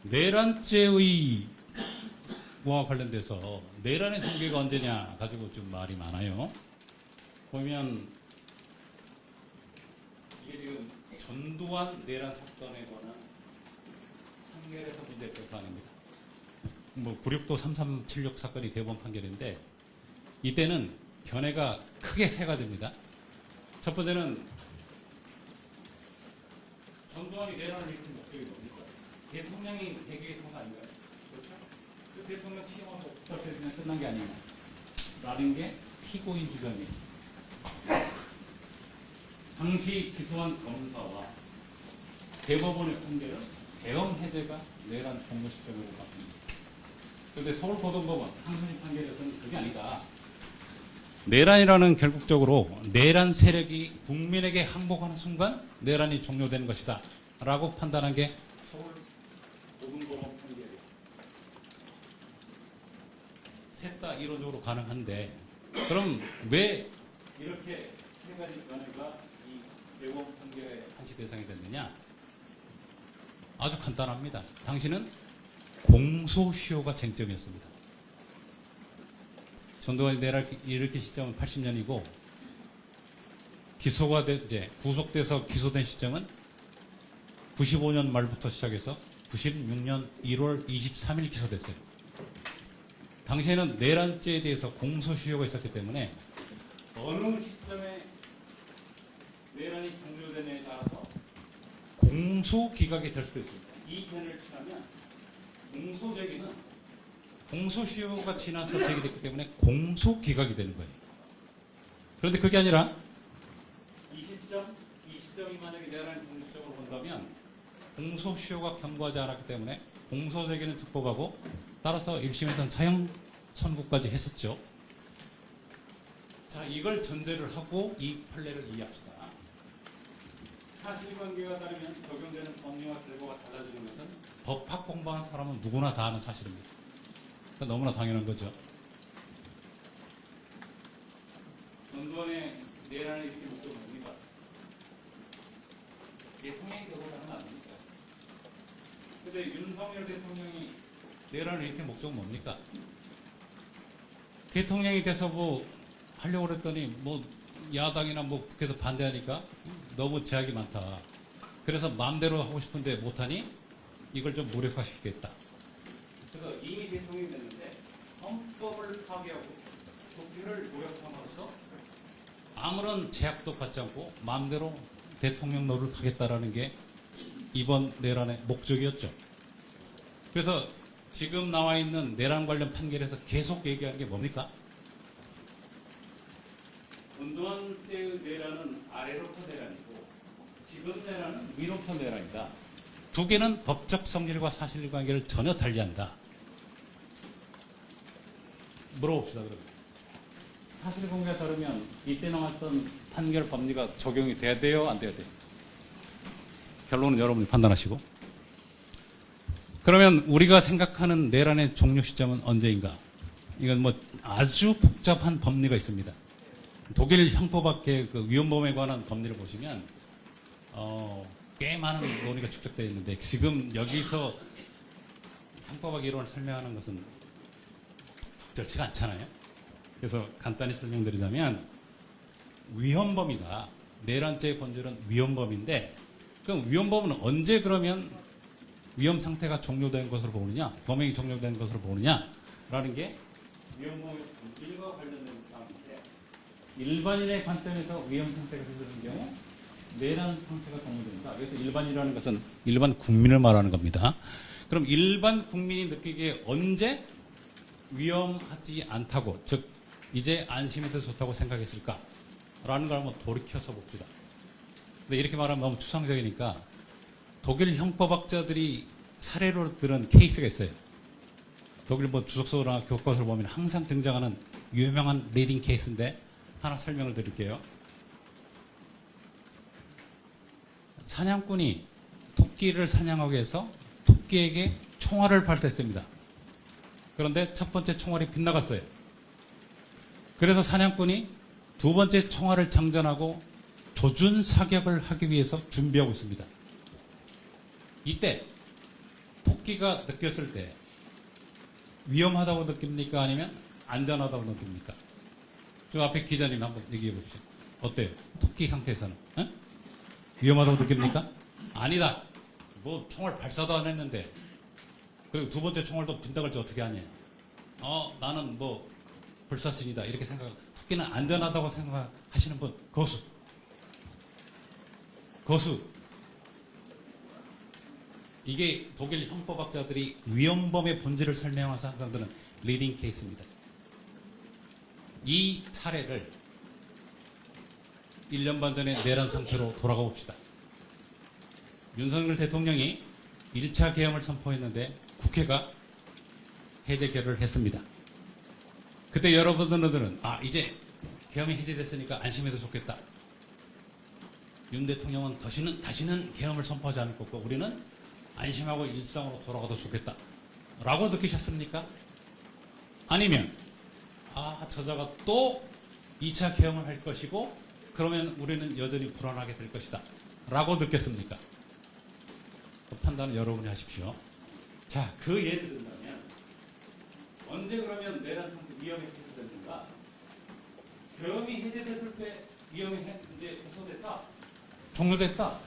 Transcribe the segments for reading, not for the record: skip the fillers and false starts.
내란죄의 와 관련돼서 내란의 종결가 언제냐 가지고 좀 말이 많아요. 보면 이게 지금 전두환 내란 사건에 관한 판결에서 문제됐던 사안입니다. 뭐 9.6도 3376 사건이 대법원 판결인데 이때는 견해가 크게 세 가지입니다. 첫 번째는 전두환이 내란을 일으킨 목적이 뭡니까? 대통령이 되기 위해서 한 거 아닌가요? 그렇죠? 그 대통령 취임하고 그냥 끝난 게 아니냐 라는 게 피고인 주장이에요. 당시 기소한 검사와 대법원의 판결은 대형 해제가 내란 종료 시점으로 봤습니다. 그런데 서울고등법원 항소심 판결에서는 그게 아니다. 내란이라는 결국적으로 내란 세력이 국민에게 항복하는 순간 내란이 종료되는 것이다 라고 판단한 게 서울고등법원 판결이에요. 셋 다 이론적으로 가능한데 그럼 왜 이렇게 세 가지 견해가 이 대법원 판결의 한시 대상이 됐느냐? 아주 간단합니다. 당시는 공소시효가 쟁점이었습니다. 전두환이 내란을 일으킨 시점은 80년이고 기소가 이제 구속돼서 기소된 시점은 95년 말부터 시작해서 96년 1월 23일 기소됐어요. 당시에는 내란죄에 대해서 공소시효가 있었기 때문에 어느 시점에 내란이 종료되느냐에 따라서 공소기각이 될 수도 있습니다. 이 견해를 취하면 공소제기는 공소시효가 지나서 제기됐기 때문에 공소기각이 되는 거예요. 그런데 그게 아니라 이 시점이 만약에 내란 공소적으로 본다면 공소시효가 경과하지 않았기 때문에 공소제기는 적법하고 따라서 1심에서는 사형 선고까지 했었죠. 자, 이걸 전제를 하고 이 판례를 이해합시다. 사실관계가 다르면 적용되는 법리와 결과가 달라지는 것은 법학 공부한 사람은 누구나 다 아는 사실입니다. 그러니까 너무나 당연한 거죠. 전두환의 내란을 일으킨 목적은 뭡니까? 대통령이 되고자 하는 거 아닙니까? 근데 윤석열 대통령이 내란을 일으킨 목적은 뭡니까? 대통령이 돼서 뭐 하려고 그랬더니 뭐 야당이나 뭐 국회에서 반대하니까 너무 제약이 많다. 그래서 마음대로 하고 싶은데 못하니 이걸 좀 무력화시키겠다. 그래서 이미 대통령이 됐는데 헌법을 파괴하고 국회를 무력화함으로써 아무런 제약도 받지 않고 마음대로 대통령 노릇을 하겠다라는 게 이번 내란의 목적이었죠. 그래서 지금 나와 있는 내란 관련 판결에서 계속 얘기하는 게 뭡니까? 전두환 때의 내란은 아래로부터 내란이고 지금 내란은 위로부터 내란이다. 두 개는 법적 성질과 사실관계를 전혀 달리한다. 물어봅시다. 그러면 사실관계가 다르면 이때 나왔던 판결 법리가 적용이 돼야 돼요? 안 돼야 돼요? 결론은 여러분이 판단하시고. 그러면 우리가 생각하는 내란의 종료 시점은 언제인가? 이건 뭐 아주 복잡한 법리가 있습니다. 독일 형법학계 그 위헌범에 관한 법리를 보시면 꽤 많은 논의가 축적되어 있는데 지금 여기서 형법학 이론을 설명하는 것은 적절치가 않잖아요. 그래서 간단히 설명드리자면 위헌범이다. 내란죄의 본질은 위헌범인데 그럼 위헌범은 언제 그러면 위험 상태가 종료된 것으로 보느냐, 범행이 종료된 것으로 보느냐라는 게 위헌범의 본질과 관련된 사항인데 일반인의 관점에서 위험 상태가 생기는 경우 내란 상태가 종료된다. 그래서 일반이라는 것은 일반 국민을 말하는 겁니다. 그럼 일반 국민이 느끼기에 언제 위험하지 않다고, 즉 이제 안심해도 좋다고 생각했을까라는 걸 한번 돌이켜서 봅시다. 근데 이렇게 말하면 너무 추상적이니까 독일 형법학자들이 사례로 들은 케이스가 있어요. 독일 뭐 주석서나 교과서를 보면 항상 등장하는 유명한 리딩 케이스인데 하나 설명을 드릴게요. 사냥꾼이 토끼를 사냥하기 위해서 토끼에게 총알을 발사했습니다. 그런데 첫 번째 총알이 빗나갔어요. 그래서 사냥꾼이 두 번째 총알을 장전하고 조준 사격을 하기 위해서 준비하고 있습니다. 이때 토끼가 느꼈을 때 위험하다고 느낍니까? 아니면 안전하다고 느낍니까? 저 앞에 기자님 한번 얘기해 보십시오. 어때요? 토끼 상태에서는? 에? 위험하다고 느낍니까? 아니다. 뭐 총알 발사도 안 했는데 그리고 두 번째 총알도 빈다고 할지 어떻게 하냐. 나는 뭐 불사신이다 이렇게 생각하고 토끼는 안전하다고 생각하시는 분 거수. 이게 독일 형법학자들이 위험범의 본질을 설명해서 항상 드는 리딩 케이스입니다. 이 사례를 1년 반 전에 내란 상태로 돌아가 봅시다. 윤석열 대통령이 1차 계엄을 선포했는데 국회가 해제 결의를 했습니다. 그때 여러분들은 이제 계엄이 해제됐으니까 안심해도 좋겠다. 윤 대통령은 다시는 계엄을 선포하지 않을 거고 우리는 안심하고 일상으로 돌아가도 좋겠다. 라고 느끼셨습니까? 아니면 저자가 또 2차 계엄을 할 것이고 그러면 우리는 여전히 불안하게 될 것이다. 라고 느꼈습니까? 그 판단은 여러분이 하십시오. 자, 그 예를 든다면 언제 그러면 내란 상태 위험이 해소됐는가? 계엄이 해제됐을 때 위험이 이제 해소됐다. 종료됐다.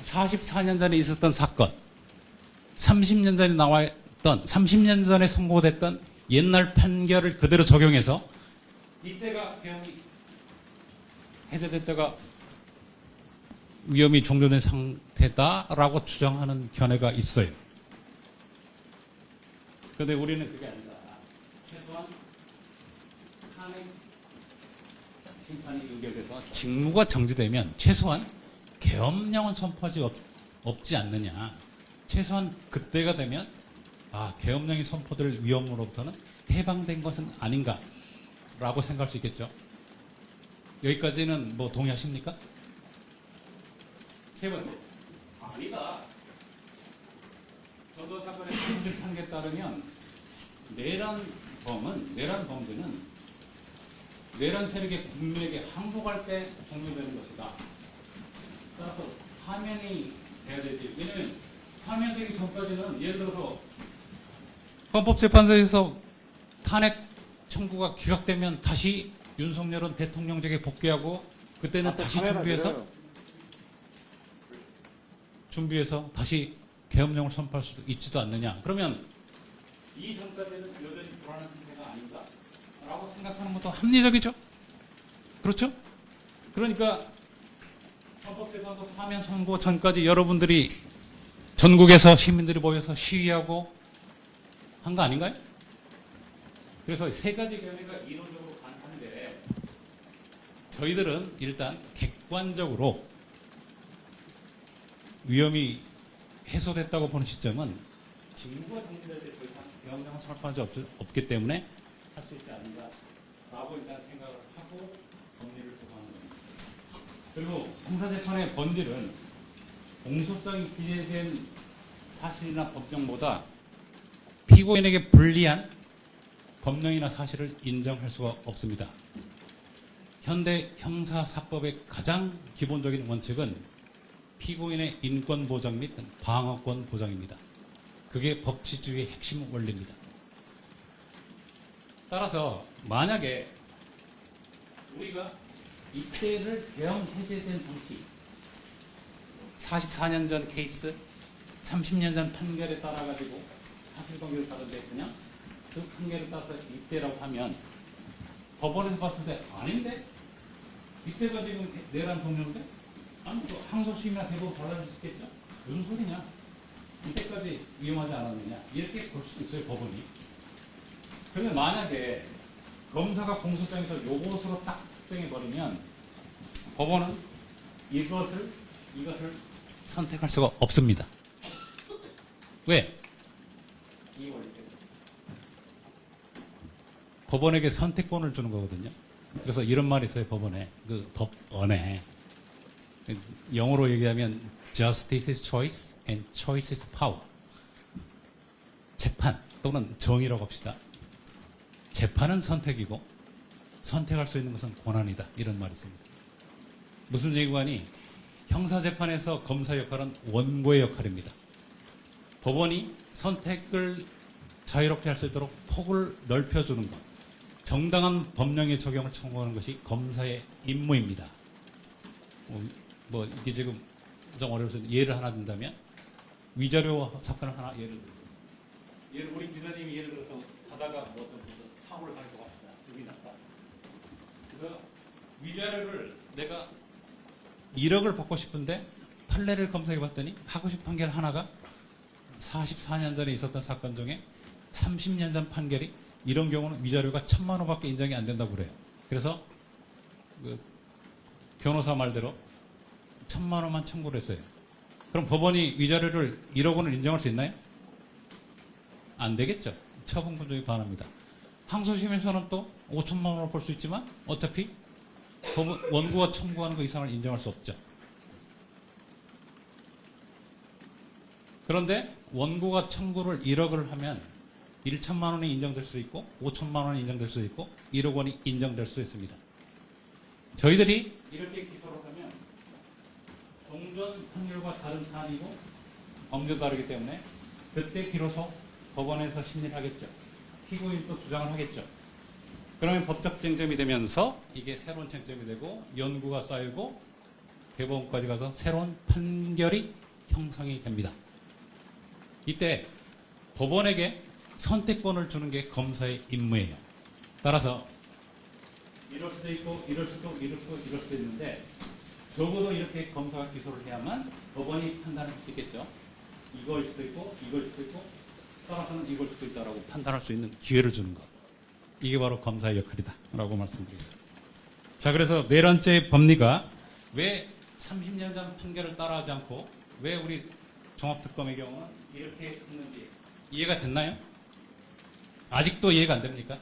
44년 전에 있었던 사건, 30년 전에 나왔던, 30년 전에 선고됐던 옛날 판결을 그대로 적용해서 이때가 계엄이 해제됐다가 위험이 종료된 상태다라고 주장하는 견해가 있어요. 그런데 우리는 그게 아니다. 최소한 탄핵 심판이 의결돼서 직무가 정지되면 최소한 계엄령은 선포하지 없지 않느냐. 최소한 그때가 되면 계엄령이 선포될 위험으로부터는 해방된 것은 아닌가라고 생각할 수 있겠죠. 여기까지는 뭐 동의하십니까? 세 번째, 아니다. 전도 사건의 판결 판결에 따르면 내란 범죄는 내란 세력의 국민에게 항복할 때 종료되는 것이다. 따라서 파면이 돼야 되지. 왜냐하면 파면되기 전까지는 예를 들어서 헌법재판소에서 탄핵 청구가 기각되면 다시 윤석열은 대통령직에 복귀하고 그때는 다시 준비해서 다시 계엄령을 선포할 수도 있지도 않느냐. 그러면 이 전까지는 여전히 불안한 상태가 아닌가라고 생각하는 것도 합리적이죠. 그렇죠? 그러니까 헌법재판소 파면 선고 전까지 여러분들이 전국에서 시민들이 모여서 시위하고 한 거 아닌가요? 그래서 세 가지 견해가 이론적으로 가능한데 저희들은 일단 객관적으로 위험이 해소됐다고 보는 시점은 직무가 정리될 때 더 이상 계엄령을 선포한 적 없기 때문에 할 수 있지 않는가라고 일단 생각을 하고 법리를 구성하는 겁니다. 그리고 형사재판의 본질은 공소장이 기재된 사실이나 법정보다 피고인에게 불리한 법령이나 사실을 인정할 수가 없습니다. 현대 형사사법의 가장 기본적인 원칙은 피고인의 인권 보장 및 방어권 보장입니다. 그게 법치주의의 핵심 원리입니다. 따라서 만약에 우리가 이때를 계엄 해제된 상태 44년 전 케이스 30년 전 판결에 따라 가지고 사실관계를 따른데 그냥 그 판결에 따라서 이때라고 하면 법원에서 봤을 때 아닌데 이때가 지금 내란 종료인데 아니 또 항소심이나 대법원 받아줄 수 있겠죠? 무슨 소리냐? 이때까지 위험하지 않았느냐? 이렇게 볼 수도 있어요, 법원이. 그런데 만약에 검사가 공소장에서 요것으로 딱 특정해버리면 법원은 이것을 선택할 수가 없습니다. 왜? 이 원리 때문에. 법원에게 선택권을 주는 거거든요. 그래서 이런 말이 있어요, 법원에. 그 법원에. 영어로 얘기하면 justice is choice and choice is power. 재판 또는 정의라고 합시다. 재판은 선택이고 선택할 수 있는 것은 권한이다. 이런 말이 있습니다. 무슨 얘기하니 형사재판에서 검사 역할은 원고의 역할입니다. 법원이 선택을 자유롭게 할 수 있도록 폭을 넓혀주는 것, 정당한 법령의 적용을 청구하는 것이 검사의 임무입니다. 뭐 이게 지금 좀 어려워서 예를 하나 든다면 위자료 사건을 하나 예를 들고, 우리 기자님이 예를 들어서 가다가 뭐 어떤 사고를 당할 것 같다, 죽이 났다. 그래서 위자료를 내가 1억을 받고 싶은데 판례를 검색해 봤더니 하고 싶은 판결 하나가 44년 전에 있었던 사건 중에 30년 전 판결이 이런 경우는 위자료가 1,000만 원밖에 인정이 안 된다고 그래요. 그래서 그 변호사 말대로 1,000만 원만 청구를 했어요. 그럼 법원이 위자료를 1억 원을 인정할 수 있나요? 안 되겠죠. 처분권적이 반합니다. 항소심에서는 또 5천만 원을 볼 수 있지만 어차피 원고가 청구하는 그 이상을 인정할 수 없죠. 그런데 원고가 청구를 1억을 하면 1천만 원이 인정될 수 있고 5천만 원이 인정될 수 있고 1억 원이 인정될 수 있습니다. 저희들이 이렇게 기소를 하면 종전 판결과 다른 사안이고 범죄도 다르기 때문에 그때 비로소 법원에서 심리를 하겠죠. 피고인도 주장을 하겠죠. 그러면 법적 쟁점이 되면서 이게 새로운 쟁점이 되고 연구가 쌓이고 대법원까지 가서 새로운 판결이 형성이 됩니다. 이때 법원에게 선택권을 주는 게 검사의 임무예요. 따라서 이럴 수도 있고 이럴 수도 있는데 적어도 이렇게 검사가 기소를 해야만 법원이 판단할 수 있겠죠. 이걸 수도 있고 이걸 수도 있고 따라서는 이걸 수도 있다라고 판단할 수 있는 기회를 주는 것. 이게 바로 검사의 역할이다 라고 말씀드리겠습니다. 자, 그래서 네 번째 법리가 왜 30년 전 판결을 따라하지 않고 왜 우리 종합특검의 경우는 이렇게 했는지 이해가 됐나요? 아직도 이해가 안 됩니까?